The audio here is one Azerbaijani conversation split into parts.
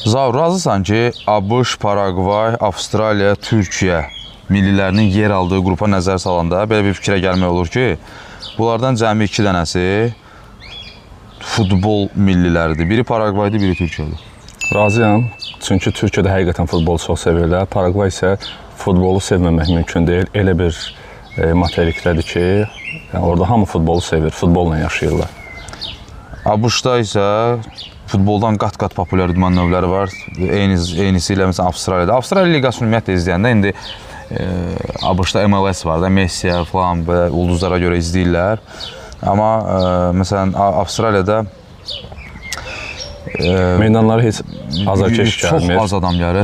Zaur, razısan ki, ABŞ, Paragvay, Avstraliya, Türkiyə millilərinin yer aldığı qrupa nəzər salanda belə bir fikrə gəlmək olur ki, bunlardan cəmi 2 dənəsi futbol milliləridir. Biri Paragvaydır, biri Türkiyədir. Razıyam. Çünki Türkiyədə həqiqətən futbolu çox sevirlər. Paragvay isə futbolu sevməmək mümkün deyil. Elə bir materikdədir ki, yəni orada hamı futbolu sevir, futbolla yaşayırlar. ABŞ-da isə futboldan qat-qat populyar idman növləri var. Eynisi ilə məsələn Avstraliyada. Avstraliya liqasını ümumiyyətlə izləyəndə indi ABŞ-da MLS var da, Messiyə falan belə ulduzlara görə izləyirlər. Amma məsələn Avstraliyada meydanlara heç azarkeş gəlmir.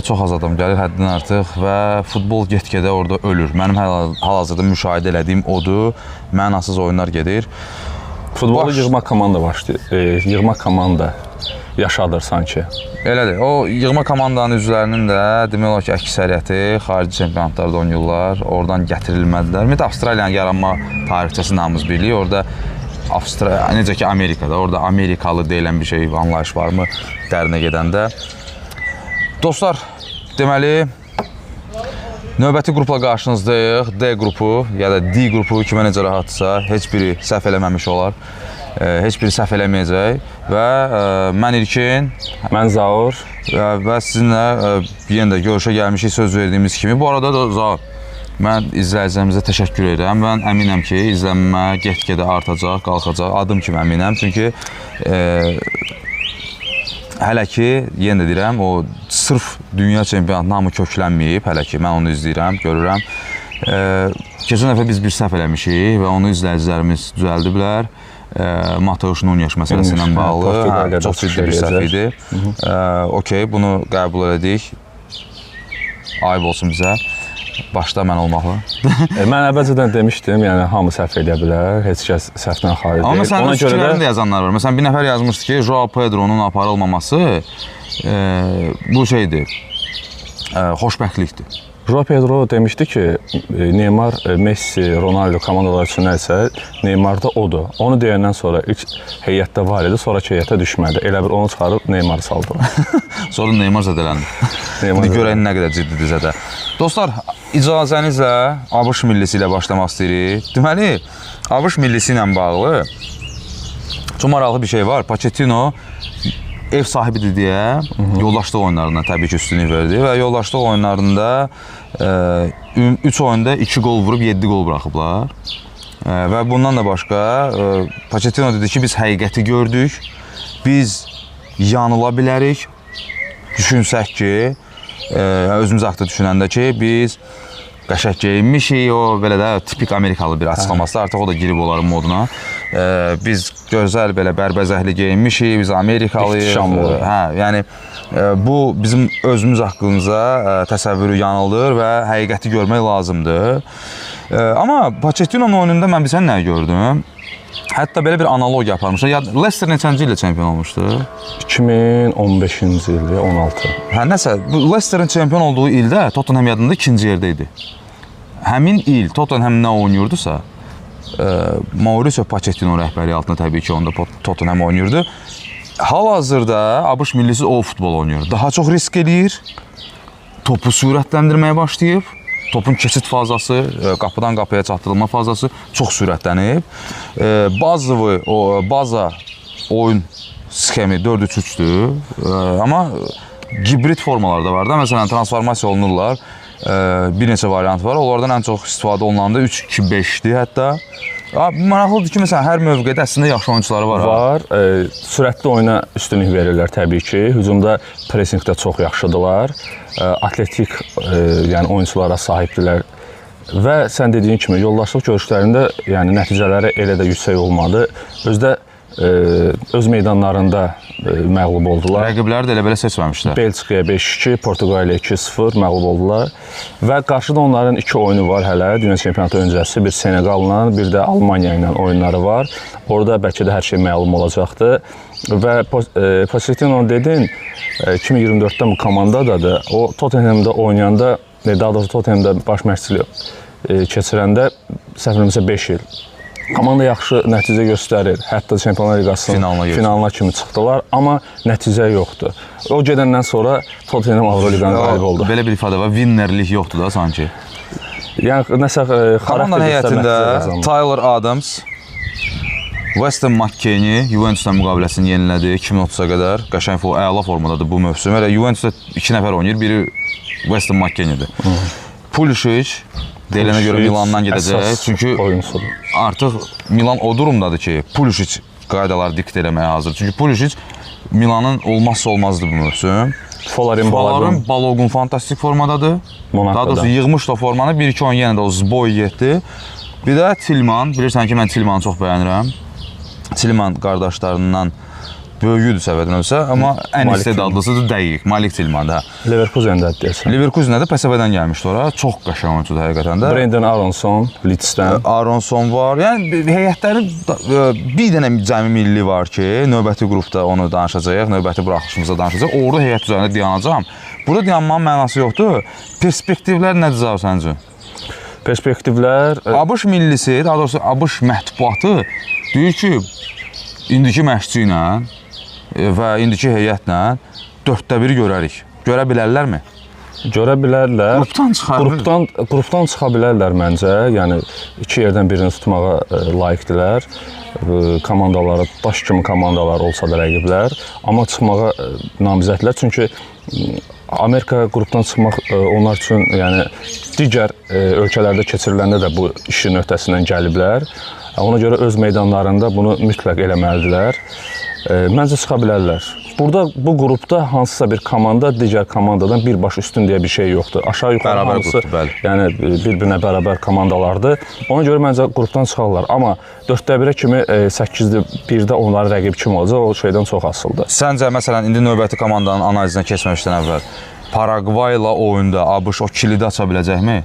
Çox az adam gəlir həddindən artıq və futbol get-gedə orada ölür. Mənim hal-hazırda müşahidə elədiyim odur. Mənasız oyunlar gedir. Futbolu yığma komanda başlayır. Yığma komanda yaşadır sanki. Elədir. O yığma komandanın üzvlərinin də demək olar ki, əksəriyyəti xarici çempionatlarda oynayırlar. Oradan gətirilmədilər. Ümumiyyətlə Avstraliyanın yaranma tarixçəsini hamımız bilirik. Orada necə ki Amerikada, orada Amerikalı deyilən bir şey, anlayış varmı dərinə gedəndə. Dostlar, deməli növbəti qrupla qarşınızdayıq. D qrupu ya da D qrupu kimə necə rahatsa, heç biri səhv eləməmiş olar. Heç biri səhv eləməyəcək və mən İlkin, mən Zaur və sizinlə yenə də görüşə gəlmişik söz verdiyimiz kimi. Bu arada da Zaur, mən izləyicilərimizə təşəkkür edirəm. Mən əminəm ki, izlənmə get-gedə artacaq, qalxacaq. Adım kimi əminəm. Çünki hələ ki, yenə də deyirəm, o sırf dünya çempionatına hamı köklənməyib. Hələ ki, mən onu izləyirəm, görürəm. Keçən dəfə biz bir səhv eləmişik və onu izləyicilərimiz düzəldiblər. Mateus Nunes məsələsi ilə bağlı çox ciddi bir səhv idi. Okey, bunu qəbul elədik. Ayıb olsun bizə. Başda mən olmalı. Mən əvvəlcədən demişdim, yəni hamı səhv edə bilər, heç kəs səhvdən xali deyil. Amma məsələn, öz fikirlərində də yazanlar var. Məsələn, bir nəfər yazmışdı ki, Joao Pedro'nun aparılmaması bu şeydir, xoşbəxtlikdir. Joao Pedro demişdi ki, Neymar, Messi, Ronaldo komandalar üçün nəsə, Neymar da odur. Onu deyəndən sonra ilk heyətdə var idi, sonraki heyətə düşmədi. Elə bir onu çıxarıb Neymarı saldılar. Sonra Neymar zədələndi. İndi görəyin nə qədər ciddidir zədə. Dostlar, icazənizlə ABŞ millisi ilə başlamaq istəyirik. Deməli, ABŞ millisi ilə bağlı çox maraqlı bir şey var. Pochettino ev sahibidir deyə yoldaşlıq oyunlarına təbii ki üstünlük verdi və yoldaşlıq oyunlarında 3 oyunda 2 gol vurub 7 gol buraxıblar. Və bundan da başqa Pochettino dedi ki, biz həqiqəti gördük, biz yanıla bilərik, düşünsək ki, özümüz haqda düşünəndə ki, biz qəşək geyinmişik, o belə də tipik Amerikalı bir açıqlaması, artıq o da girib onların moduna. Biz gözəl belə bərbəzəkli geyinmişik, biz Amerikalıyıq. Yəni bu bizim özümüz haqqımıza təsəvvürü yanıldır və həqiqəti görmək lazımdır. Amma Pochettino'nun oyununda mən bilsən nə gördüm? Hətta belə bir analogiya aparmışlar. Leicester neçənci ildə çempion olmuşdu? 2015-ci ildə, 16. Nəsə, Leicester'ın çempion olduğu ildə Tottenham yadında 2-ci yerdə idi. Həmin il Tottenham nə oynayırdısa, Mauricio Pochettino rəhbərliyi altında təbii ki, onda Tottenham oynayırdı. Hal-hazırda ABŞ millisi o futbol oynayır. Daha çox risk eləyir, topu sürətləndirməyə başlayıb. Topun keçid fazası, qapıdan qapıya çatdırılma fazası çox sürətlənib. Baza oyun sxemi 4-3-3-dür. Amma hibrid formalar da var da. Məsələn, transformasiya olunurlar. Bir neçə variant var. Onlardan ən çox istifadə olunanda 3-2-5-dir hətta. Maraqlıdır ki, məsələn, hər mövqedə əslində yaxşı oyunçuları var. Var. Sürətli oyuna üstünlük verirlər təbii ki. Hücumda pressingdə çox yaxşıdırlar. Atletik yəni oyunçulara sahibdirlər. Və sən dediyin kimi yoldaşlıq görüşlərində yəni nəticələri elə də yüksək olmadı. Öz meydanlarında məğlub oldular. Rəqibləri də elə belə seçməmişlər. Belçikaya 5-2, Portuqaliya 2-0 məğlub oldular. Və qarşıda onların 2 oyunu var hələ. Dünya çempionatı öncəsi bir Seneqalla, bir də Almaniya ilə oyunları var. Orada bəlkə də hər şey məlum olacaqdır. Və Pochettino dedin, 2024-də bu komandadadır. O Tottenhamda oynayanda, daha doğrusu Tottenhamda baş məşqçiliyi keçirəndə səhv eləmirəmsə 5 il Komanda yaxşı nəticə göstərir. Hətta Çempionlar Liqasının finalına kimi çıxdılar, amma nəticə yoxdur. O gedəndən sonra Tottenham Avroliqanın qalibi oldu. Belə bir ifadə var, winnerlik yoxdur da sanki. Yəni nəsə komandanın heyətində Tyler Adams, Weston McKennie Juventus'la müqaviləsini yenilədi 2030-a qədər. Qəşəng əla formadadır bu mövsüm. Hələ Juventus'da 2 nəfər oynayır, biri Weston McKennie'dir. Pulisic deyilənə görə Milandan gedəcək. Çünki artıq Milan o durumdadır ki, Pulisic qaydaları dikt eləməyə hazır. Çünki Pulisic Milanın olmazsa olmazdır bu mövsüm. Folarin Balogun fantastik formadadır. Daha doğrusu yığmışdı o formanı. 1-2 oyun yenə də o Zboy getdi. Bir də Tillman. Bilirsən ki, mən Tillmanı çox bəyənirəm. Tillman qardaşlarından böyüdür səbəbinəsə, amma ən istedadlısıdır dəqiq. Malik Tillman da. Leverkusen'dədir deyəsən. Leverkusen'də PSV-dən gəlmişdi ora. Çox qəşəng oyunçudur həqiqətən də. Brendan Aronson, Leeds'dən. Aronson var. Yəni heyətlərin bir dənə cəmi milli var ki, növbəti qrupda onu danışacağıq, növbəti buraxılışımızda danışacağıq. Orada heyət üzərində dayanacağam. Burada dayanmanın mənası yoxdur. Perspektivlər nədir səncə? Perspektivlər ABŞ millisi, daha doğrusu ABŞ mətbuatı deyir ki, indiki məşqçi ilə və indiki heyətlə 1/4 görərik. Görə bilərlərmi? Görə bilərlər. Qrupdan çıxa bilərlər məncə. Yəni iki yerdən birini tutmağa layiqdilər. Komandaları daş kimi komandalar olsa da rəqiblər, amma çıxmağa namizədlər. Çünki Amerika qrupdan çıxmaq onlar üçün, yəni digər ölkələrdə keçiriləndə də bu işin öhdəsindən gəliblər. Ona görə öz meydanlarında bunu mütləq eləməlidirlər. Məncə çıxa bilərlər. Burada bu qrupda hansısa bir komanda digər komandadan birbaş üstün deyə bir şey yoxdur. Aşağı-yuxarı hamısı, yəni bir-birinə bərabər komandalardır. Ona görə məncə qrupdan çıxarlar. Amma 4/1 kimi 8-1-də onların rəqib kim olacaq, o şeydən çox asılıdır. Səncə məsələn indi növbəti komandanın analizinə keçməmişdən əvvəl Paragvay ilə oyunda ABŞ o kilidi aça biləcəkmi?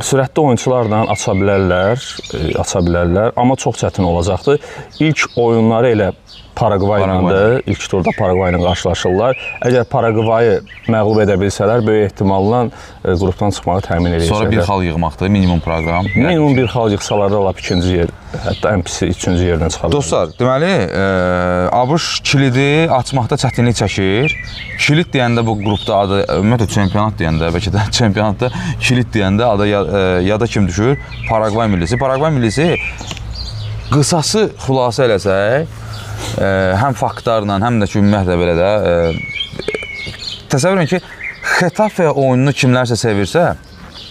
Sürətli oyunçularla aça bilərlər, amma çox çətin olacaqdır. İlk oyunları elə Paragvay ilə ilk turda Paragvay ilə qarşılaşırlar. Əgər Paragvayı məğlub edə bilsələr, böyük ehtimalla qrupdan çıxmağı təmin edəcəklər. Sonra bir xal yığmaqdır, minimum proqram. Minimum bir xal yığsalar da lap ikinci yer, hətta ən pisi üçüncü yerdən çıxa bilər. Dostlar, deməli, ABŞ kilidi açmaqda çətinlik çəkir. Kilid deyəndə bu qrupda adı, ümumiyyətlə çempionat deyəndə, bəlkə də çempionatda kilid deyəndə adı yada kim düşür? Paragvay millisi. Paragvay millisi qısası xülasə eləsək, həm faktlarla, həm də ki, ümumiyyətlə belə də təsəvvür edin ki, Xetafe oyununu kimlərsə sevirsə,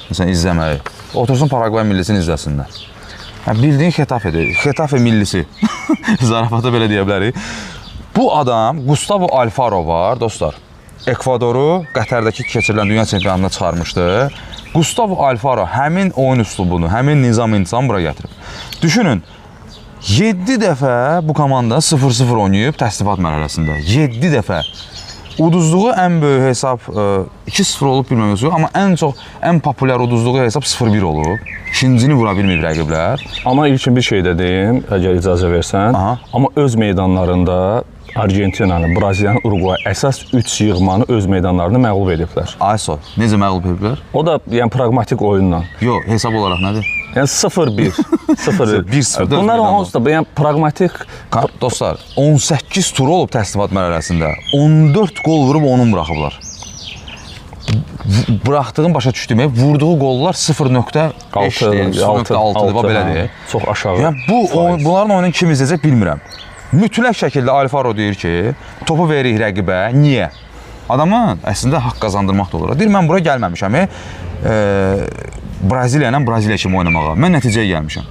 məsələn, izləməyi, otursun Paragvay millisini izləsinlər. Bildiyin Xetafedir, Xetafe millisi, zarafata belə deyə bilərik. Bu adam, Gustavo Alfaro var, dostlar, Ekvadoru Qətərdəki keçirilən dünya çempionatına çıxarmışdı. Gustavo Alfaro həmin oyun üslubunu, həmin nizam-intizam bura gətirib. Düşünün, 7 dəfə bu komanda 0-0 oynayıb təsnifat mərhələsində. 7 dəfə. Uduzluğu ən böyük hesab 2-0 olub bilməmək yox, amma ən populyar uduzluğu hesab 0-1 olub. İkincini vura bilməyib rəqiblər. Amma ilkin bir şey də deyim, əgər icazə versən. Amma öz meydanlarında Argentinanı, Braziliyanı, Uruguay əsas 3 yığmanı öz meydanlarında məğlub ediblər. Ayso, necə məğlub ediblər? O da yəni praqmatik oyunla. Yox, hesab olaraq nədir? Yəni 0-1. 1-0. Bunların onsuz da yəni praqmatik. Dostlar, 18 tur olub təsnifat mərhələsində. 14 qol vurub onun buraxıblar. Buraxdığın başa düşdüyümə, vurduğu qollar 0.5-dir, 0.6-dır, belə deyək. Çox aşağı. Yəni bunların oyununu kim izləyəcək bilmirəm. Mütləq şəkildə Alfaro deyir ki, topu veririk rəqibə. Niyə? Adamın əslində haqq qazandırmaq da olur. Deyir, mən bura gəlməmişəm. Braziliya ilə Braziliya kimi oynamağa. Mən nəticəyə gəlmişəm.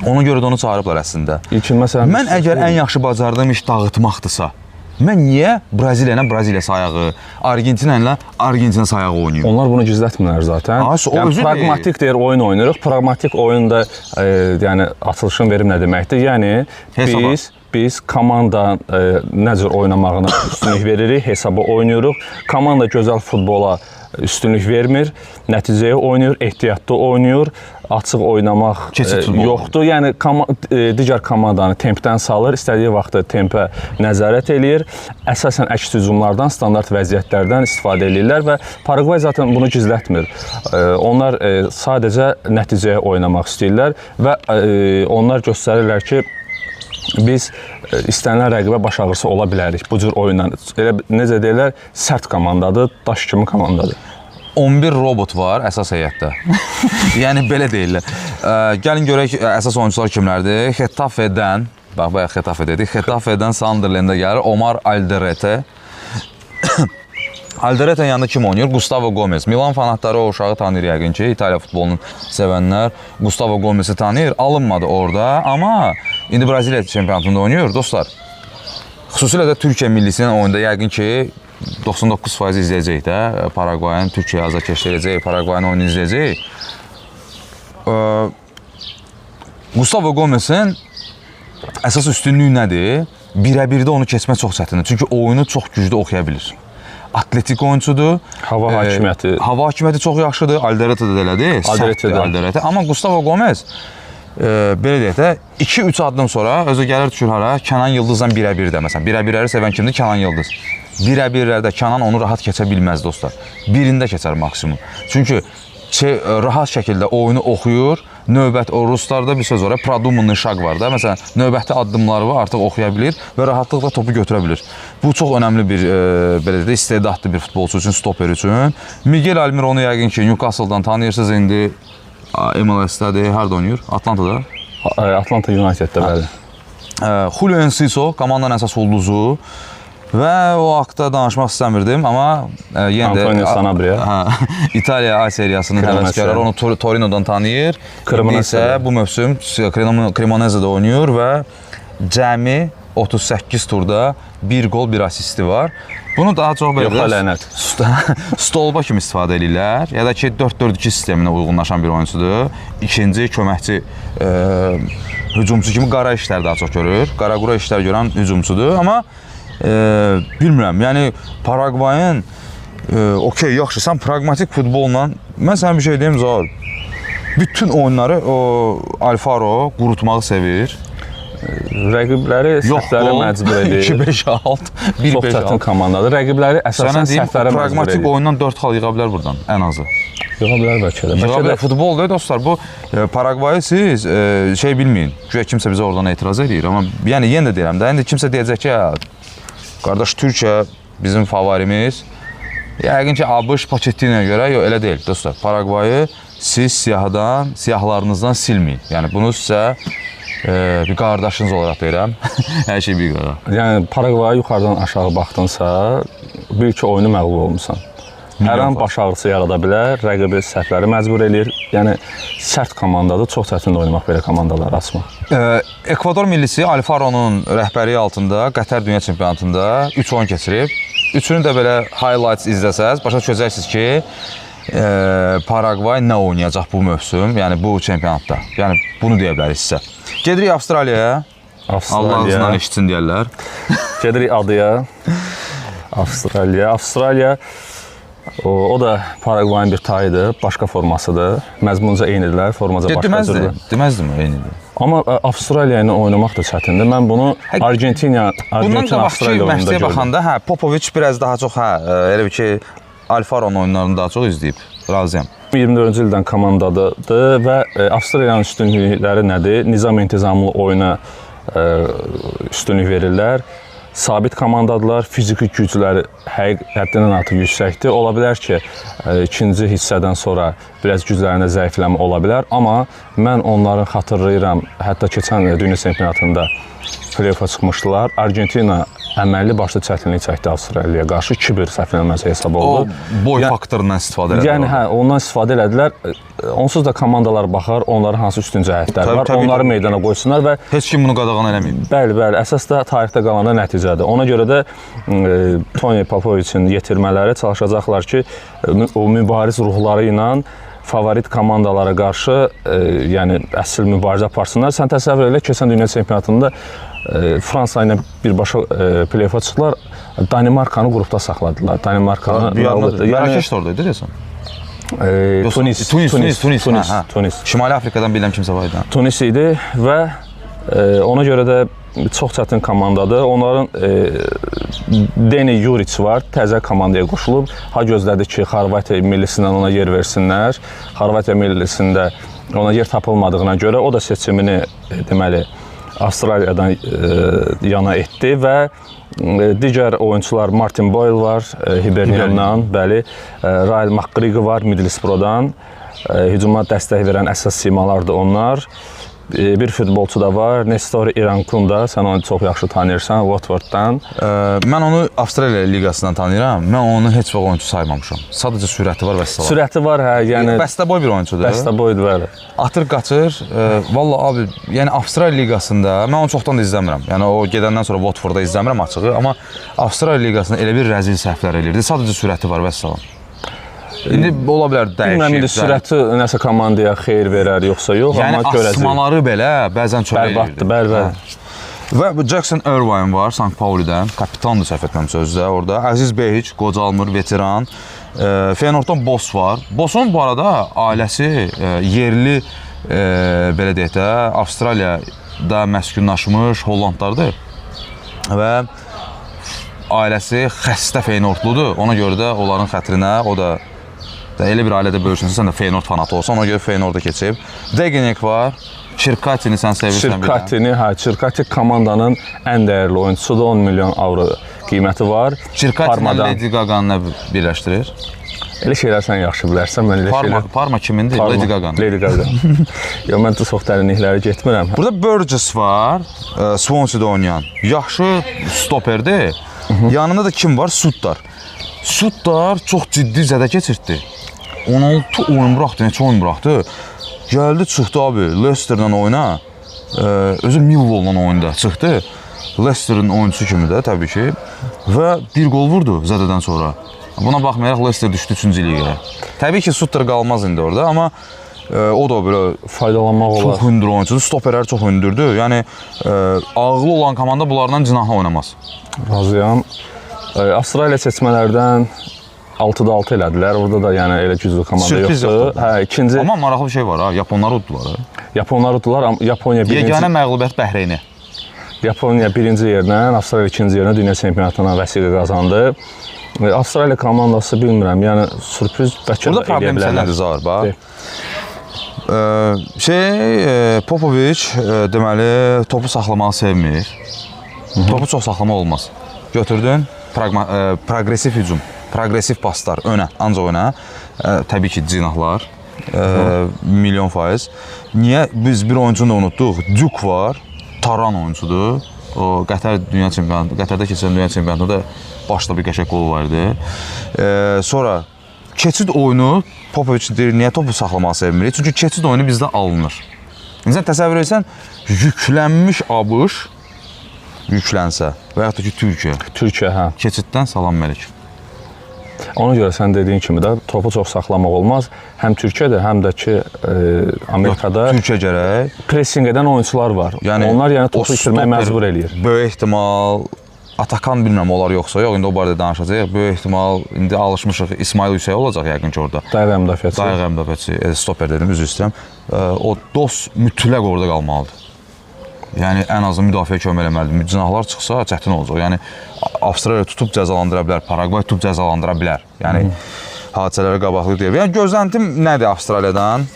Ona görə də onu çağırıblar əslində. Mən əgər ən yaxşı bacardığım iş dağıtmaqdırsa, mən niyə Braziliya ilə Braziliya sayağı, Argentina ilə Argentina sayağı oynayım? Onlar bunu gizlətmirlər zaten. Yəni praqmatik deyir, oyun oynayırıq. Praqmatik oyunda yəni açılışın verim nə deməkdir? Yəni biz komanda nə cür oynamağına üstünlük veririk, hesaba oynayırıq. Komanda gözəl futbola üstünlük vermir, nəticəyə oynayır, ehtiyatlı oynayır, açıq oynamaq yoxdur. Yəni digər komandanı tempdən salır, istədiyi vaxtda tempə nəzarət eləyir. Əsasən əks hücumlardan, standart vəziyyətlərdən istifadə edirlər və Paragvay zaten bunu gizlətmir. Onlar sadəcə nəticəyə oynamaq istəyirlər və onlar göstərirlər ki, biz istənilən rəqibə baş ağrısı ola bilərik bu cür oyunla. Elə necə deyirlər, sərt komandadır, daş kimi komandadır. 11 robot var əsas heyətdə. Yəni belə deyirlər. Gəlin görək əsas oyuncular kimlərdir? Xetafedən, bax bayaq Xetafe dedik. Xetafedən Sunderland'a gəlir Omar Alderete. Alderete yanında kim oynayır? Gustavo Gomez. Milan fanatları o uşağı tanıyır yəqin ki, İtaliya futbolunu sevənlər Gustavo Gomez'i tanıyır. Alınmadı orada, amma indi Braziliya çempionatında oynayır. Dostlar, xüsusilə də Türkiyə millisinin oyunda yəqin ki 99% izləyəcək də. Paragvayın Türkiyəyə azarkeş edəcək, Paragvayın oyunu izləyəcək. Gustavo Gomez'in əsas üstünlüyü nədir? Birə-birdə onu keçmək çox çətindir. Çünki oyunu çox güclü oxuya bilir. Atletik oyuncudur. Hava hakimiyyəti çox yaxşıdır. Alderete də elədir. Alderete. Amma Gustavo Gomez belə deyək də 2-3 addım sonra özü gəlir düşür hara Kənan Yıldızla birə-birdə. Məsələn, birə-birləri sevən kimdir? Kənan Yıldız. Birə-birlərdə Kənan onu rahat keçə bilməz dostlar. Birində keçər maksimum. Çünki rahat şəkildə oyunu oxuyur. Növbət o ruslarda bir söz var, Pradumunun şaq var da. Məsələn, növbəti addımları var, artıq oxuya bilir və rahatlıqla topu götürə bilir. Bu çox önəmli bir belə də istedadlı bir futbolçu üçün, stoper üçün. Miguel Almiron'u yəqin ki Newcastle-dan tanıyırsınız indi. MLS-dədir, harda oynayır? Atlantada. Atlanta United'də bəli. Julio Enciso komandanın əsas ulduzu. Və o haqda danışmaq istəmirdim, amma yenə də Antonio Sanabria. İtaliya A seriyasının həvəskarları onu Torino'dan tanıyır. İndi isə bu mövsüm Cremonese'də oynayır və cəmi 38 turda 1 gol, 1 asisti var. Bunu daha çox belə stolba kimi istifadə edirlər. Ya da ki 4-4-2 sisteminə uyğunlaşan bir oyuncudur. İkinci köməkçi hücumçu kimi qara işlər daha çox görür. Qara-qura işlər görən hücumçudur. Amma bilmirəm, yəni Paragvayın okey, yaxşı, sən pragmatik futbolla, mən sənə bir şey deyim, Zaur, bütün oyunları o Alfaro qurutmağı sevir. Rəqibləri səhvlərə məcbur edir. 2-5-6, 1-5-6. Çox çətin komandadır. Rəqibləri əsasən səhvlərə məcbur edir. Pragmatik oyundan 4 xal yığa bilər buradan, ən azı. Yığa bilər bəlkə də. Yığa bilər, futbol deyil dostlar, bu Paragvayı siz şey bilməyin, güya kimsə bizə oradan etiraz edir, amma yəni yenə də deyirəm də, indi kimsə deyəcək ki, qardaş, Türkiyə bizim favorimiz. Yəqin ki, ABŞ Pochettino'ya görə, yox, elə deyil, dostlar. Paragvayı siz siyahlarınızdan silməyin. Yəni, bunu sizə bir qardaşınız olaraq deyirəm. Hər şey bir qara. Yəni, Paragvaya yuxarıdan aşağı baxdınsa, bil ki, oyunu məğlub olmuşsan. Hər an baş ağrısı yarada bilər, rəqibi səhvləri məcbur eləyir. Yəni, sərt komandadır, çox çətindir oynamaq belə komandaları açmaq. Ekvador millisi Alfaro'nun rəhbərliyi altında Qətər Dünya Çempionatında 3 oyun keçirib. Üçünü də belə highlights izləsəz, başa düşəcəksiniz ki, Paragvay nə oynayacaq bu mövsüm, yəni bu çempionatda. Yəni, bunu deyə bilərik sizə. Gedirik Avstraliyaya. Allah'ınızdan eşitsin deyərlər. Gedirik adaya. Avstraliya. O da Paragvayın bir tayıdır, başqa formasıdır. Məzmunca eynidirlər, formaca başqasıdır. Deməzdim, eynidir. Amma Avstraliya ilə oynamaq da çətindir. Mən bunu Argentina Avstraliya oyununda gördüm. Baxanda, Popovic biraz daha çox, elə bir ki, Alfaro'nun oyunlarını daha çox izləyib. Razıyam. 24-cü ildən komandadır və Avstraliyanın üstünlükləri nədir? Nizam-intizamlı oyuna üstünlük verirlər. Sabit komandadılar, fiziki gücləri həddindən artıq yüksəkdir. Ola bilər ki, ikinci hissədən sonra biraz güclərində zəifləmə ola bilər. Amma mən onları xatırlayıram, hətta keçən Dünya Çempionatında play-offa çıxmışdılar. Argentina əməlli başlı çətinlik çəkdi Avstraliyaya qarşı 2-1 səhv eləməsə hesab oldu. O boy faktorundan istifadə edilər. Yəni, ondan istifadə elədilər. Onsuz da komandalar baxar, onların hansı üstün cəhətləri var, onları meydana qoysunlar və heç kim bunu qadağan eləməyib. Bəli, əsas da tarixdə qalanda nəticədir. Ona görə də Tony Popovic'in yetirmələri çalışacaqlar ki, o mübariz ruhları ilə favorit komandalara qarşı yəni əsl mübarizə aparsınlar. Sən təsəvvür elə, keçən Dünya Çempionatında Fransa ilə birbaşa play-offa çıxdılar. Danimarkanı qrupda saxladılar. Danimarkanı Mərakeş də oradaydı deyəsən. Tunis. Şimali Afrikadan bilən kimsə var idi. Tunis idi və ona görə də çox çətin komandadır. Onların Deni Juric var, təzə komandaya qoşulub. Ha gözlədi ki, Xorvatiya millisindən ona yer versinlər. Xorvatiya millisində ona yer tapılmadığına görə o da seçimini deməli Avstraliyadan yana etdi və digər oyunçular Martin Boyle var, Hiberniandan, bəli, Rail McGregor var Middlesbroughdan. Hücuma dəstək verən əsas simalardır onlar. Bir futbolçu da var, Nestor Irankun da, sən onu çox yaxşı tanıyırsan, Watforddan. Mən onu Avstraliya liqasından tanıyıram, mən onu heç vaxt oyunçu saymamışam. Sadəcə sürəti var və səlam. Sürəti var, hə, yəni... Bəstəboy bir oyunçudur. Bəstəboydur, bəli. Atır, qaçır. Valla abi, yəni Avstraliya liqasında, mən onu çoxdan da izləmirəm. Yəni o gedəndən sonra Watfordda izləmirəm açığı, amma Avstraliya liqasında elə bir rəzil səhvlər eləyirdi. Sadəcə sürəti var və səlam. İndi ola bilər dəyişir. Bilməm, indi sürəti nəsə komandaya xeyir verər, yoxsa yox, yəni, amma görəcək. Yəni asmaları belə bəzən çölə eləyirdi. Bərbaddır. Və Jackson Irvine var, Sankt Pauli'dən, kapitandır səhv etməmsə özdə orada. Əziz Behic, qocalmır, veteran. Feyenoorddan Boss var. Boss'un bu arada ailəsi yerli, belə deyək də, Avstraliyada məskunlaşmış Hollandlardır. Və ailəsi xəstə Feyenoordludur. Ona görə də onların xətrinə, o da elə bir ailədə böyürsünsə, sən də Feyenoord fanatı olsan, ona görə Feyenoordda keçib. Degenek var, Çirkatini sən sevirsən bilən. Çirkati komandanın ən dəyərli oyunçusudur, 10 milyon avro qiyməti var. Çirkatini Lady Gaga'nı birləşdirir. Elə şeylər sən yaxşı bilərsən, mən elə şeylər... Parma kimindir? Lady Gaga'nın. Lady Gaga. Yox, mən də çox dərinliklərə getmirəm. Burada Burgess var, Swansea'da oynayan. Yaxşı stoperdir. Yanında da kim var? Suddar. Suddar çox ciddi zədə keçirtdi. 16 oyun buraxdı, neçə oyun buraxdı. Gəldi, çıxdı abi, Leicester'la oyna. Özü Millwall'la oyunda çıxdı. Leicester'ın oyuncusu kimi də təbii ki. Və bir gol vurdu zədədən sonra. Buna baxmayaraq Leicester düşdü 3-cü liqaya. Təbii ki, Sutter qalmaz indi orada, amma o da belə faydalanmaq olar. Çox hündür oyuncudur, stoperləri çox hündürdür. Yəni, ağlı olan komanda bunlardan cinahla oynamaz. Razıyam. Avstraliya seçmələrdən 6-da 6 elədilər. Orada da yəni elə güclü komanda yoxdur. Hə, ikinci. Amma maraqlı bir şey var ha, Yaponlar uddular. Yaponlar uddular, Yaponiya birinci. Yeganə məğlubiyyət Bəhreyni. Yaponiya birinci yerlə, Avstraliya ikinci yerlə dünya çempionatına vəsiqə qazandı. Avstraliya komandası bilmirəm, yəni sürpriz bəlkə də eləyə bilərlər. Burada problem var, bax. Popovic deməli topu saxlamağı sevmir. Topu çox saxlamaq olmaz. Götürdün, progressiv hücum. Progressiv paslar önə, ancaq önə. Təbii ki, cinahlar, milyon faiz. Niyə? Biz bir oyuncunu da unutduq. Duke var, Taran oyuncudur. O Qətərdə keçən dünya çempionatında da başda bir qəşəng qolu var idi. Sonra keçid oyunu, Popovic deyir, niyə topu saxlamağı sevmirik? Çünki keçid oyunu bizdə alınır. İnsan təsəvvür etsən, yüklənmiş ABŞ yüklənsə və yaxud da ki, Türkiyə, hə. Keçiddən salam məlik. Ona görə sən dediyin kimi də topu çox saxlamaq olmaz. Həm Türkiyədə, həm də ki Amerikada Türkiyə gərək pressing edən oyunçular var. Yəni, onlar yəni topu itirməyə məcbur eləyir. Böyük ehtimal Atakan bilmirəm olar yoxsa yox, indi o barədə danışacağıq. Böyük ehtimal indi alışmışıq İsmail Hüseyin olacaq yəqin ki orada. Dayağı müdafiəçi. Dayağı müdafiəçi, stoper dedim, üzr istəyirəm. O DOS mütləq orada qalmalıdır. Yəni ən azı müdafiə kömək eləməlidir. Cinahlar çıxsa çətin olacaq. Yəni Avstraliya tutub cəzalandıra bilər, Paragvay tutub cəzalandıra bilər. Yəni hadisələrə qabaqlıq deyil. Yəni gözləntim nədir Avstraliyadan?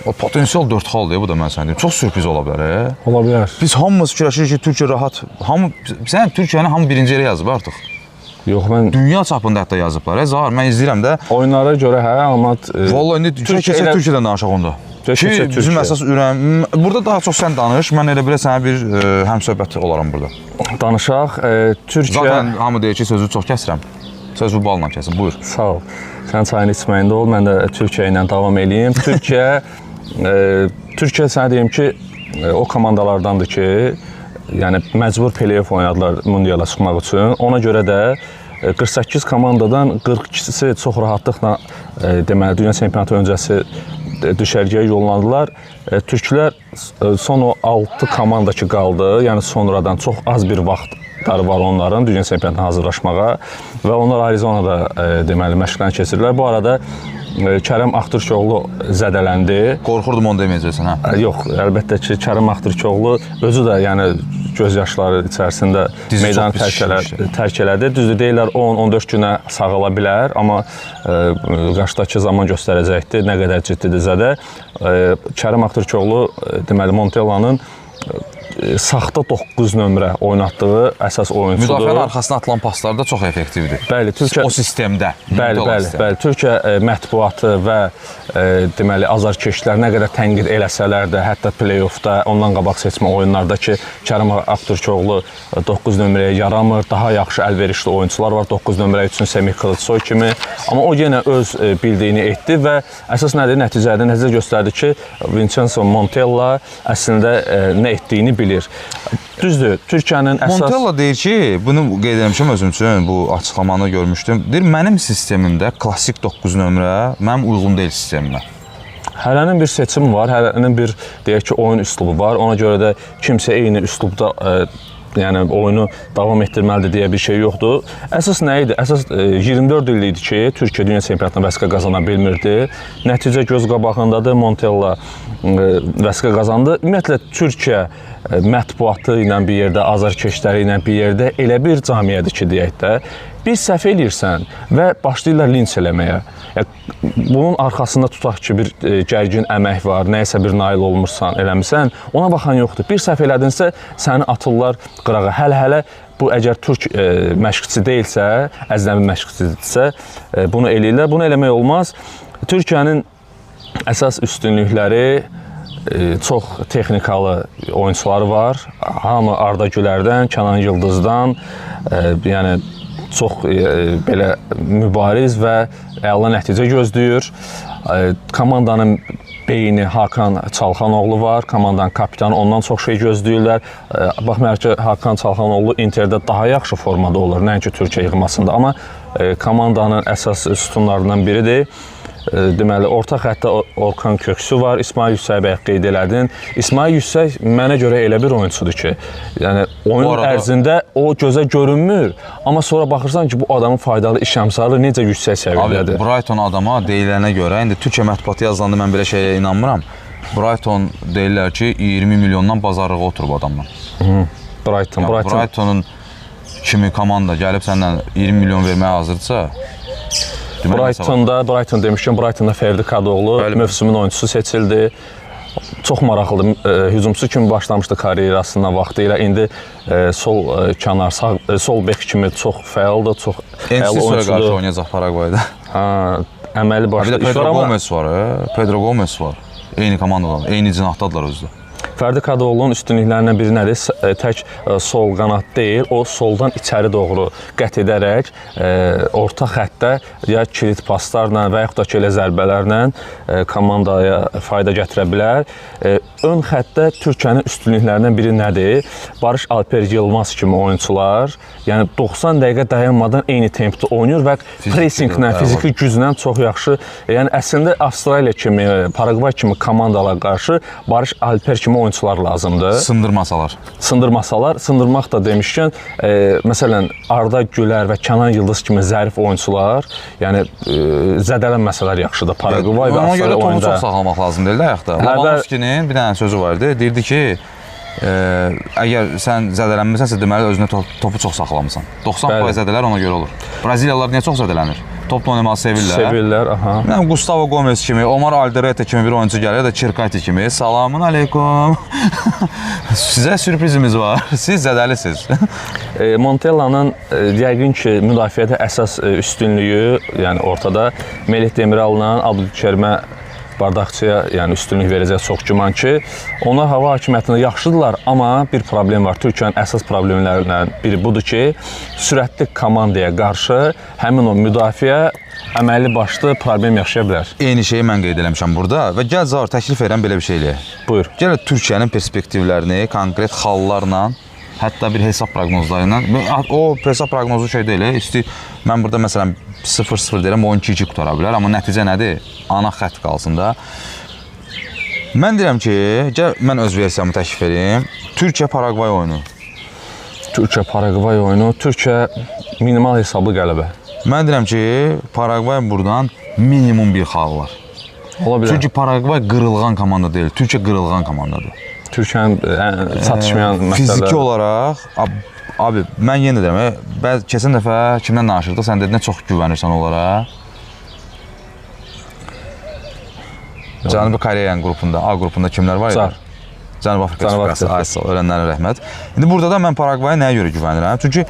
O potensial 4 xaldır bu da mən sənə deyim. Çox sürpriz ola bilər. Ola bilər. Biz hamımız fikirləşirik ki, Türkiyə rahat. Sən Türkiyəni hamı birinci yerə yazıb artıq. Yox, mən dünya çapında hətta yazıblar. Zahir, mən izləyirəm də. Oyunlara görə hə, amma vallahi indi Türkiyədən danışaq onda. Ki, bizim əsas ürəyim... Burada daha çox sən danış, mən elə bilə sənə bir həmsöhbət olaram burada. Danışaq, Türkiyə... Zaten hamı deyir ki, sözü çox kəsirəm. Sözü balla kəsin, buyur. Sağ ol. Sən çayını içməyində ol, mən də Türkiyə ilə davam edeyim. Türkiyə sənə deyim ki, o komandalardandır ki, yəni məcbur play-off oynadılar mundiala çıxmaq üçün. Ona görə də 48 komandadan 42-si çox rahatlıqla deməli dünya çempionatı öncəsi düşərgəyə yollandılar. Türklər son o 6 komanda ki qaldı, yəni sonradan çox az bir vaxtları var onların dünya çempionatına hazırlaşmağa və onlar Arizonada deməli məşqlərini keçirirlər. Bu arada Kərəm Axtırkoğlu zədələndi. Qorxurdum onu deməyəcəksən, hə? Yox, əlbəttə ki, Kərəm Axtırkoğlu özü də yəni göz yaşları içərisində meydanı tərk elədi. Düzdür, deyirlər 10-14 günə sağala bilər, amma qarşıdakı zaman göstərəcəkdir, nə qədər ciddidir zədə. Kərəm Axtırkoğlu deməli Montellanın saxta 9 nömrə oynatdığı əsas oyunçudur. Müdafiənin arxasına atılan paslar da çox effektivdir. Bəli, Türkiyə o sistemdə. Bəli. Türkiyə mətbuatı və deməli azarkeşlər nə qədər tənqid eləsələr də, hətta play-offda, ondan qabaq seçmə oyunlarda ki, Kərəm Axtırkoğlu 9 nömrəyə yaramır, daha yaxşı əlverişli oyunçular var 9 nömrə üçün Semih Kılıçsoy kimi. Amma o yenə öz bildiyini etdi və əsas nədir? Nəticə göstərdi ki, Vincenzo Montella əslində nə etdiyini bilir. Düzdür, Türkiyənin əsas... Montella deyir ki, bunu qeyd etmişəm özüm üçün, bu açıqlamanı görmüşdüm. Deyir, mənim sistemimdə klassik 9 nömrə mənim uyğun deyil sistemimə. Hərənin bir seçimi var, hərənin bir deyək ki, oyun üslubu var. Ona görə də kimsə eyni üslubda yəni oyunu davam etdirməlidir deyə bir şey yoxdur. Əsas nə idi? Əsas 24 il idi ki, Türkiyə dünya çempionatına vəsiqə qazana bilmirdi. Nəticə göz qabağındadır. Montella vəsiqə qazandı. Ümumiyyətlə Türkiyə mətbuatı ilə bir yerdə, azarkeşləri ilə bir yerdə elə bir camiyyədir ki, deyək də, bir səhv eləyirsən və başlayırlar linç eləməyə. Bunun arxasında tutaq ki, bir gərgin əmək var, nəyəsə bir nail olmursan, eləmirsən, ona baxan yoxdur. Bir səhv elədinsə, səni atırlar qırağa. Hələ bu əgər türk məşqçisi deyilsə, əcnəbi məşqçidirsə, bunu eləyirlər. Bunu eləmək olmaz. Türkiyənin əsas üstünlükləri çox texnikalı oyunçuları var. Hamı Arda Gülərdən, Kənan Yıldızdan, yəni çox belə mübariz və əla nəticə gözləyir. Komandanın beyni Hakan Çalxanoğlu var, komandanın kapitanı, ondan çox şey gözləyirlər. Baxmayaraq ki, Hakan Çalxanoğlu Interdə daha yaxşı formada olur, nəinki Türkiyə yığmasında, amma komandanın əsas sütunlarından biridir. Deməli, orta xəttdə Orkan Köksü var, İsmail Yüksək bəyə qeyd elədin. İsmail Yüksək mənə görə elə bir oyunçudur ki, yəni oyun ərzində o gözə görünmür, amma sonra baxırsan ki, bu adamın faydalı iş əmsalı necə yüksək səviyyədədir. Abi, Brighton adama deyilənə görə, indi Türkiyə mətbuatı yazılanda mən belə şeyə inanmıram. Brighton deyirlər ki, 20 milyondan bazarlığa oturub adamla. Brightonun kimi komanda gəlib səndən 20 milyon verməyə hazırsa, Brighton demişkən, Brightonda Ferdi Kadıoğlu mövsümün oyunçusu seçildi. Çox maraqlıdır. Hücumçu kimi başlamışdı karyerasına vaxtı ilə. İndi sol kənar, sol bek kimi çox fəaldır, çox əla oyunçudur. Qarşı oynayacaq Paragvayda. Əməli başlayır. Bir də Pedro Gomes var, Pedro Gomes var. Eyni komandalar, eyni cinahdadılar özü də. Ferdi Kadıoğlu'nun üstünlüklərindən biri nədir? Tək sol qanat deyil, o soldan içəri doğru qət edərək orta xəttdə ya kilit paslarla və yaxud da ki, elə zərbələrlə komandaya fayda gətirə bilər. Ön xəttdə Türkiyənin üstünlüklərindən biri nədir? Barış Alper Yılmaz kimi oyunçular, yəni 90 dəqiqə dayanmadan eyni tempdə oynayır və pressinglə, fiziki güclə çox yaxşı. Yəni əslində Avstraliya kimi, Paragvay kimi komandalara qarşı Barış Alper kimi oyunçular lazımdır. Sındırmaq da demişkən, məsələn, Arda Gülər və Kənan Yıldız kimi zərif oyunçular, yəni zədələnməsələr yaxşıdır. Paragvay və Avstraliya oyunda. Ona görə topu çox saxlamaq lazım deyil də ayaqda. Lavanovskinin bir dənə sözü vardı, deyirdi ki, əgər sən zədələnməsənsə, deməli özünə topu çox saxlamısan. 90% zədələr ona görə olur. Braziliyalılar niyə çox zədələnir? Topla oynamağı sevirlər. Mən Gustavo Gomes kimi, Omar Alderete kimi bir oyuncu gəlir, ya da Çirkati kimi. Salamun aleykum. Sizə sürprizimiz var. Siz zədəlisiniz. Montellanın yəqin ki, müdafiədə əsas üstünlüyü, yəni ortada Melih Demiral'la Abdülkerimə Bardaqçıya yəni üstünlük verəcək çox güman ki, onlar hava hakimiyyətində yaxşıdırlar, amma bir problem var. Türkiyənin əsas problemlərindən biri budur ki, sürətli komandaya qarşı həmin o müdafiə əməlli başlı problem yaşaya bilər. Eyni şeyi mən qeyd eləmişəm burada və gəl Zaur təklif edirəm belə bir şey eləyək. Buyur. Gəl Türkiyənin perspektivlərini konkret xallarla, hətta bir hesab proqnozları ilə, o hesab proqnozu şey deyil, mən burada məsələn 0-0 deyirəm, o 2-2 qutara bilər, amma nəticə nədir? Ana xətt qalsın da. Mən deyirəm ki, gəl mən öz versiyamı təklif edeyim. Türkiyə-Paragvay oyunu. Türkiyə-Paragvay oyunu, Türkiyə minimal hesablı qələbə. Mən deyirəm ki, Paragvay buradan minimum bir xal var. Ola bilər. Çünki Paragvay qırılğan komanda deyil, Türkiyə qırılğan komandadır. Türkiyənin çatışmayan məsələlər. Fiziki olaraq, abi, mən yenə deyirəm, keçən dəfə kimdən danışırdıq, sən dedin, çox güvənirsən onlara. Cənubi Koreyanın qrupunda, A qrupunda kimlər var idi? Cənubi Afrika Respublikası, Aysal, ölənlərə rəhmət. İndi burada da mən Paragvaya nəyə görə güvənirəm? Çünki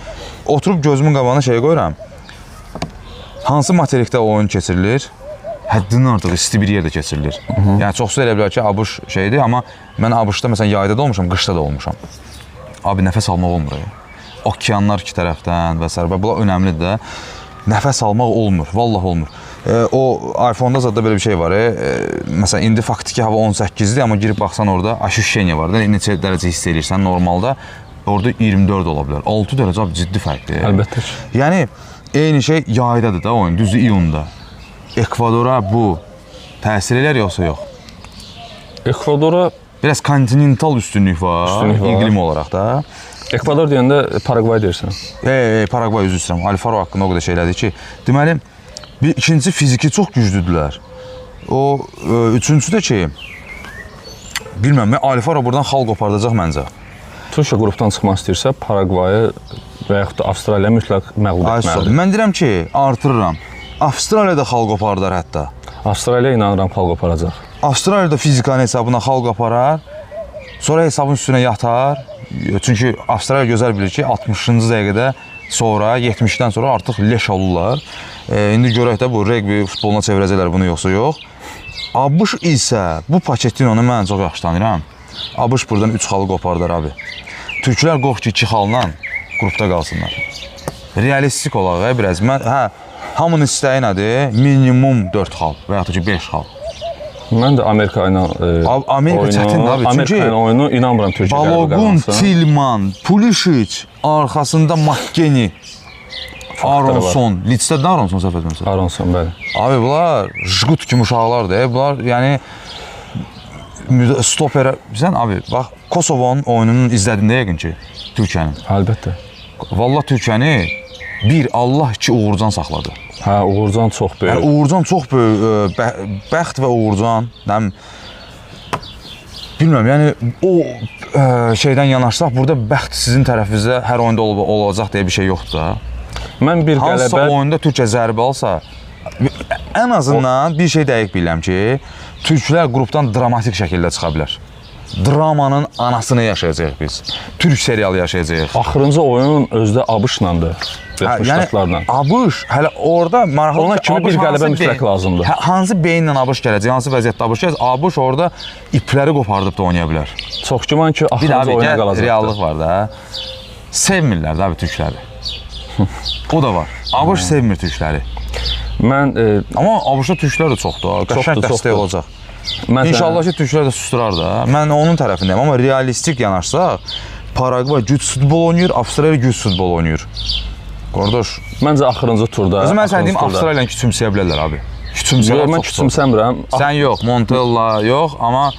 oturub gözümün qabağına şey qoyuram. Hansı materikdə oyun keçirilir? Həddindən artıq isti bir yerdə keçirilir. Yəni, çoxsu elə bilər ki, ABŞ şeydir, amma mən ABŞ-da, məsələn, yayda da olmuşam, qışda da olmuşam. Abi, nəfəs almaq olmur. Okeanlar iki tərəfdən və s. Bunlar önəmlidir də. Nəfəs almaq olmur, vallah olmur. O iPhone-da zaten belə bir şey var. Məsələn, indi faktiki hava 18-dir, amma girib baxsan orada ощущение var da, neçə dərəcə hiss edirsən normalda, orada 24 ola bilər. 6 dərəcə abi, ciddi fərqdir. Əlbəttə ki. Yəni, eyni şey yaydadır da oyun, düzdür, iyunda. Ekvadora bu təsir elər yoxsa yox? Ekvadora biraz kontinental üstünlük var, iqlim olaraq da. Ekvador deyəndə Paragvay deyirsən. Paragvay üzr istəyirəm. Alfaro haqqında o qədər şeylədir ki, deməli, ikincisi fiziki çox güclüdürlər. O üçüncüsü də ki, bilməm, Alfaro buradan xal qopardacaq məncə. Türkiyə qrupdan çıxmaq istəyirsə, Paragvayı və yaxud da Avstraliya mütləq məğlub etməlidir. Mən deyirəm ki, artırıram. Avstraliyada xal qopardar hətta. Avstraliya inanıram xal qoparacaq. Avstraliyada fizikanın hesabına xal qoparar, sonra hesabın üstünə yatar. Çünki Avstraliya gözəl bilir ki, 60-cı dəqiqədə sonra, 70-dən sonra artıq leş olurlar. İndi görək də bu regbi futboluna çevirəcəklər bunu yoxsa yox. ABŞ isə bu Pochettino'nu mən çox yaxşı tanıyıram. ABŞ buradan 3 xalı qopardar abi. Türklər qorx ki, 2 xalla qrupda qalsınlar. Realistik olaq biraz. Hamının istəyi nədir? Minimum 4 xal və yaxud ki 5 xal. Mən də Amerika ilə Amerika ilə oyunu inanmıram Türkiyə qələbə Balogun, Tilman, Pulisic, arxasında Makkeni, Aronson, Lidsdə Aronson səhv etmirəmsə. Aronson, bəli. Abi bunlar jqut kimi uşaqlardır. Bunlar yəni stoper, sən abi bax Kosovonun oyununu izlədin də yəqin ki Türkiyənin. Əlbəttə. Vallahi Türkiyəni bir Allah iki Uğurcan saxladı. Hə, Uğurcan çox böyük. Yəni Uğurcan çox böyük, bəxt və Uğurcan, bilmirəm, yəni o şeydən yanaşsaq, burada bəxt sizin tərəfinizdə hər oyunda olacaq deyə bir şey yoxdur da. Mən bir qələbə... Hansısa oyunda Türkiyə zərbə alsa, ən azından bir şey dəqiq bilirəm ki, Türklər qrupdan dramatik şəkildə çıxa bilər. Dramanın anasını yaşayacaq biz. Türk serialı yaşayacaq. Axırıncı oyun özdə ABŞ-landır. Yəni ABŞ hələ orada maraqlı. Ona kimi bir qələbə mütləq lazımdır. Hansı beyinlə ANC gələcək, hansı vəziyyətdə ABŞ gələcək, ABŞ orada ipləri qopardıb da oynaya bilər. Çox güman ki, axırıncı oyuna qalacaqdır. Reallıq var da. Sevmirlər də abi türkləri. O da var. ABŞ sevmir türkləri. Amma ABŞ-da türklər də çoxdur. Qəşəng dəstək olacaq. İnşallah ki, türklər də susturar da. Mən onun tərəfindəyim, amma realistik yanaşsaq, Paragvay güc futbol oynayır, Avstraliya güc futbol oynayır. Qardaş. Məncə axırıncı turda. Özü mən sənə deyim, Avstraliyanı küçümsəyə bilərlər abi. Mən küçümsəmirəm. Sən yox, Montella yox, amma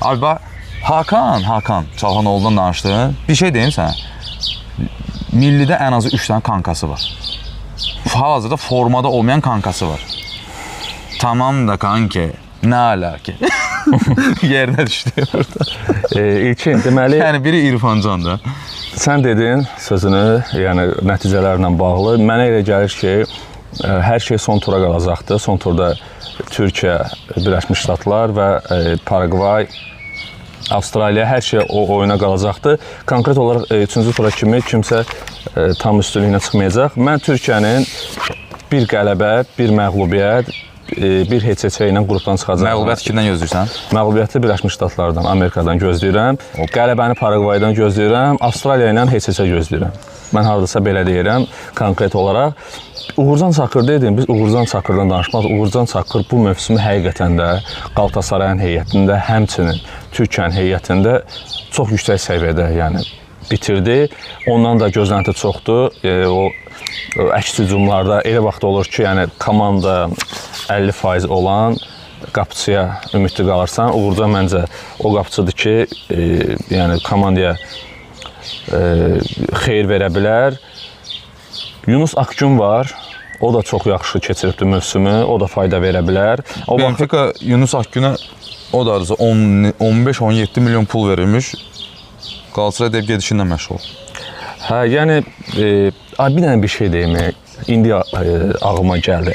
abi bax, Hakan Çalhanoğlu'dan danışdın. Bir şey deyim sənə. Millidə ən azı 3 dənə kankası var. Hal-hazırda formada olmayan kankası var. Tamam da kanki. Nə ala ki? Yerinə düşdü burada. İlkin, deməli... Yəni, biri İrfancan da. Sən dedin sözünü, yəni nəticələrlə bağlı. Mənə elə gəlir ki, hər şey son tura qalacaqdır. Son turda Türkiyə, Birləşmiş Ştatlar və Paragvay, Avstraliya, hər şey o oyuna qalacaqdır. Konkret olaraq 3-cü tura kimi kimsə tam üstünlüyünə çıxmayacaq. Mən Türkiyənin bir qələbə, bir məğlubiyyət, bir HCC ilə qrupdan çıxacaq. Məğlubiyyət kimdən gözləyirsən? Məğlubiyyəti Birləşmiş Ştatlardan, Amerikadan gözləyirəm. Qələbəni Paragvaydan gözləyirəm. Avstraliya ilə HCC gözləyirəm. Mən hardasa belə deyirəm, konkret olaraq. Uğurcan Çakır dedim, biz Uğurcan Çakırdan danışmaz. Uğurcan Çakır bu mövsümü həqiqətən də Qaltasarayın heyətində, həmçinin Türkiyənin heyətində çox yüksək səviyyədə bitirdi. Ondan da gözlənti çoxdur. O əks hücumlarda elə vaxt olur ki, komanda 50% olan qapıçıya ümidli qalırsan, Uğurcan məncə o qapıçıdır ki, yəni komandaya xeyir verə bilər. Yunus Akgün var. O da çox yaxşı keçiribdi mövsümü. O da fayda verə bilər. Benfica Yunus Akgünə o da 15-17 milyon pul verilmiş. Qalatasaray deyib gedişindən məşğul. Hə, yəni bir dənə bir şey deyim. İndi ağlıma gəldi.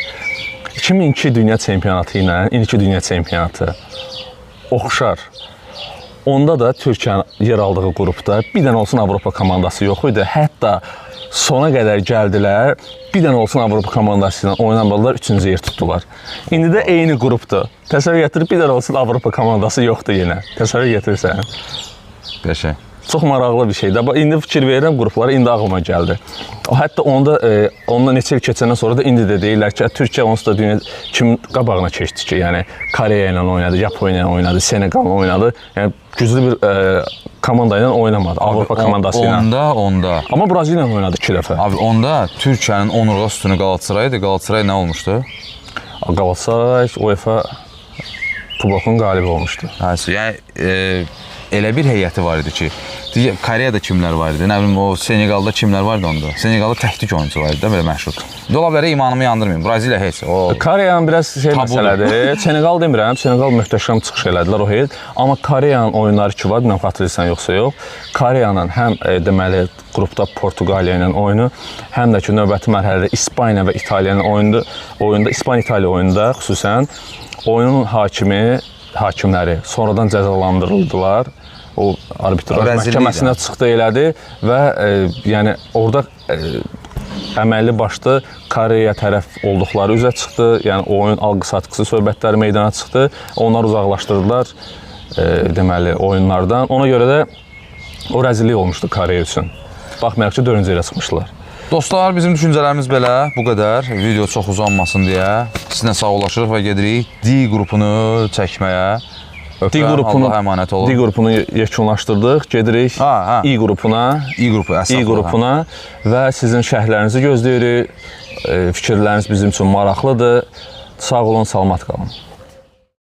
2002 dünya çempionatı ilə indiki dünya çempionatı oxşar. Onda da Türkiyənin yer aldığı qrupda bir dənə olsun Avropa komandası yox idi. Hətta sona qədər gəldilər. Bir dənə olsun Avropa komandası ilə oynamadılar, 3-cü yer tutdular. İndi də eyni qrupdur. Təsəvvür gətir, bir dənə olsun Avropa komandası yoxdur yenə. Təsəvvür gətirsən. Qəşəng. Çox maraqlı bir şeydir. İndi fikir verirəm qruplara, indi ağlıma gəldi. Hətta ondan neçə il keçəndən sonra da indi də deyirlər ki, Türkiyə onsuz da dünya kim qabağına keçdi ki, yəni Koreya ilə oynadı, Yaponiya ilə oynadı, Seneqal ilə oynadı. Yəni güclü bir komanda ilə oynamadı, Avropa komandası ilə. Onda. Amma Braziliya ilə oynadı 2 dəfə. Abi onda Türkiyənin onurğa sütunu Qalatasaraydı. Qalatasaray nə olmuşdu? Qalatasaray UEFA Kubokunun qalibi olmuşdu. Yəni elə bir heyəti var idi ki, Koreyada kimlər var idi? Nə bilim o Seneqalda kimlər vardı onda? Seneqalda təktik oyunçu var idi da belə məşhur. Ola bilər imanımı yandırmayım. Braziliya heç. Koreyanın biraz məsələdir. Seneqal demirəm. Seneqal möhtəşəm çıxış elədilər o heç. Amma Koreyanın oyunları ki var, bilmirəm xatırlayırsan yoxsa yox. Koreyanın həm deməli qrupda Portuqaliya ilə oyunu, həm də ki növbəti mərhələdə İspaniya və İtaliya ilə oyunda İspaniya-İtaliya oyununda xüsusən oyunun hakimləri sonradan cəzalandırıldılar. O arbitraj məhkəməsinə çıxdı elədi və yəni orada əməlli başlı Koreya tərəf olduqları üzə çıxdı. Yəni oyun alqı-satqısı söhbətləri meydana çıxdı. Onlar uzaqlaşdırdılar deməli oyunlardan. Ona görə də o rəzillik olmuşdu Koreya üçün. Baxmayaraq ki 4-cü yerə çıxmışdılar. Dostlar, bizim düşüncələrimiz belə, bu qədər. Video çox uzanmasın deyə sizinlə sağollaşırıq və gedirik D qrupunu çəkməyə. Öpürəm, Allaha əmanət olun. D qrupunu yekunlaşdırdıq, gedirik İ qrupuna. İ qrupu, əsas. İ qrupuna və sizin şərhlərinizi gözləyirik. Fikirləriniz bizim üçün maraqlıdır. Sağ olun, salamat qalın.